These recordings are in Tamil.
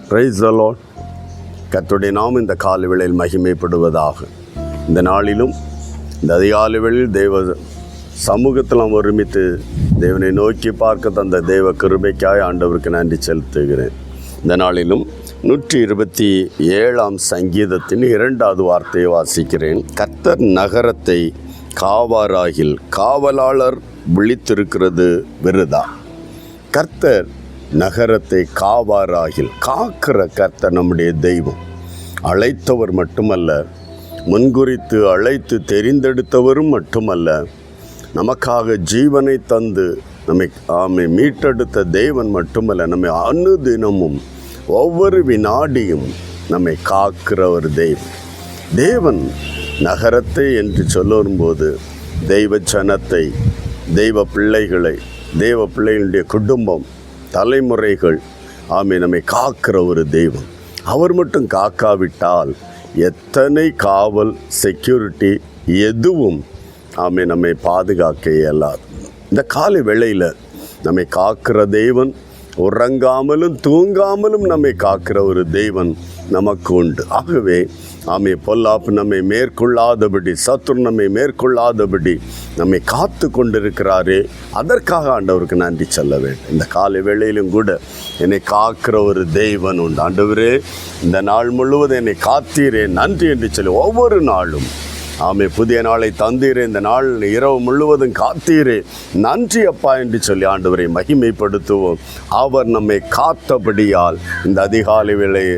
Praise the Lord. கர்த்தருடைய நாமம் இந்த காலை வேளையில் மகிமைப்படுவதாக. இந்த நாளிலும் இந்த அதிகாலை வேளையில் தேவ சமூகத்தில் நாம் ஒருமித்து தேவனை நோக்கி பார்க்க தந்த தேவ கிருபைக்காய் ஆண்டவருக்கு நன்றி செலுத்துகிறேன். இந்த நாளிலும் 127 சங்கீதத்தின் 2வது வார்த்தையை வாசிக்கிறேன். கர்த்தர் நகரத்தை காவாராகில் காவலாளர் விழித்திருக்கிறது விருதா. கர்த்தர் நகரத்தை காவாராகில், காக்கிற கர்த்தர் நம்முடைய தெய்வம். அழைத்தவர் மட்டுமல்ல, முன்குறித்து அழைத்து தெரிந்தெடுத்தவரும் மட்டுமல்ல, நமக்காக ஜீவனை தந்து நம்மை மீட்டெடுத்த தேவன் மட்டுமல்ல, நம்மை அனுதினமும் ஒவ்வொரு வினாடியும் நம்மை காக்கிற ஒரு தெய்வம். தேவன் நகரத்தை என்று சொல்லும்போது தெய்வ ஜனத்தை, தெய்வ பிள்ளைகளுடைய குடும்பம், தலைமுறைகள் நம்மை காக்கிற ஒரு தெய்வம். அவர் மட்டும் காக்காவிட்டால் எத்தனை காவல், செக்யூரிட்டி எதுவும் நம்மை பாதுகாக்க இயலாது. இந்த காலை வேளையில் நம்மை காக்கிற தேவன், உறங்காமலும் தூங்காமலும் நம்மை காக்கிற ஒரு தேவன் நமக்கு உண்டு. ஆகவே பொல்லாப்பு நம்மை மேற்கொள்ளாதபடி, சத்துரு நம்மை மேற்கொள்ளாதபடி நம்மை காத்து கொண்டிருக்கிறாரே, அதற்காக ஆண்டவருக்கு நன்றி சொல்ல வேண்டும். இந்த காலை வேளையிலும் கூட என்னை காக்கிற ஒரு தெய்வன் உண்டு. ஆண்டவரே, இந்த நாள் முழுவதும் என்னை காத்தீரே, நன்றி என்று சொல்லி ஒவ்வொரு நாளும் புதிய நாளை தந்தீரே, இந்த நாள் இரவு முழுவதும் காத்தீரே, நன்றி அப்பா என்று சொல்லி ஆண்டவரை மகிமைப்படுத்துவோம். அவர் நம்மை காத்தபடியால் இந்த அதிகாலை வேளையை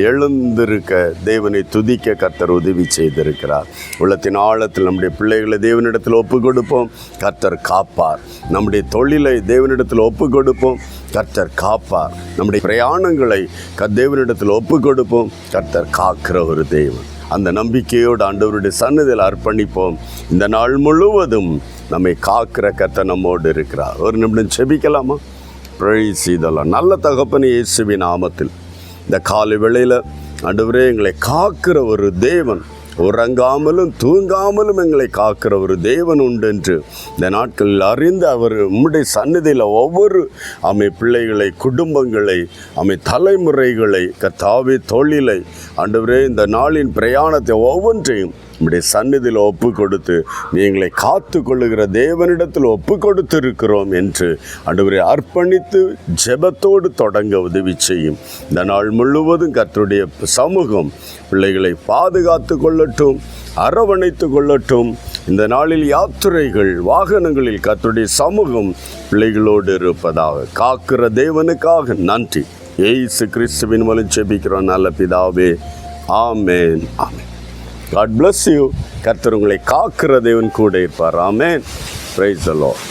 எழுந்திருக்க தேவனை துதிக்க கர்த்தர் உதவி செய்திருக்கிறார். உள்ளத்தின் ஆழத்தில் நம்முடைய பிள்ளைகளை தேவனிடத்தில் ஒப்பு கொடுப்போம், கர்த்தர் காப்பார். நம்முடைய தொழிலை தேவனிடத்தில் ஒப்பு கொடுப்போம், கர்த்தர் காப்பார். நம்முடைய பிரயாணங்களை தேவனிடத்தில் ஒப்பு கொடுப்போம், கர்த்தர் காக்கிற ஒரு தெய்வம். அந்த நம்பிக்கையோடு ஆண்டவருடைய சன்னதியில் அர்ப்பணிப்போம். இந்த நாள் முழுவதும் நம்மை காக்கிற கர்த்தர் நம்மோடு இருக்கிறார். ஒரு நிமிடம் செபிக்கலாமா? Praise the Lord. நல்ல தகப்பனே, இயேசுவின் நாமத்தில் இந்த காலை வேளையில் ஆண்டவரே, எங்களை காக்கிற ஒரு தேவன், உறங்காமலும் தூங்காமலும் எங்களை காக்கிற ஒரு தேவன் உண்டு என்று இந்த நாட்களில் அறிந்து அவர் உம்முடைய சந்நிதியில் ஒவ்வொரு பிள்ளைகளை, குடும்பங்களை, தலைமுறைகளை, கர்த்தாவே தொழிலை, ஆண்டவரே இந்த நாளின் பிரயாணத்தை ஒவ்வொன்றையும் நம்முடைய சந்நிதியில் ஒப்பு கொடுத்து எங்களை காத்து கொள்ளுகிற தேவனிடத்தில் ஒப்பு கொடுத்திருக்கிறோம் என்று ஆண்டவரை அர்ப்பணித்து ஜெபத்தோடு தொடங்க உதவி செய்யும். இந்த நாள் முழுவதும் கர்த்தருடைய சமூகம் பிள்ளைகளை பாதுகாத்து கொள்ளட்டும், அரவணைத்து கொள்ளட்டும். இந்த நாளில் யாத்திரைகள், வாகனங்களில் கர்த்தருடைய சமூகம் பிள்ளைகளோடு இருப்பதாக. காக்கிற தேவனுக்காக நன்றி. இயேசு கிறிஸ்துவின் மூலம் ஜெபிக்கிறோம் நல்ல பிதாவே, ஆமென், ஆமென். God bless you. கர்த்தர் உங்களை காக்கிற தேவன் கூட இருப்பார். ஆமென். Praise the Lord.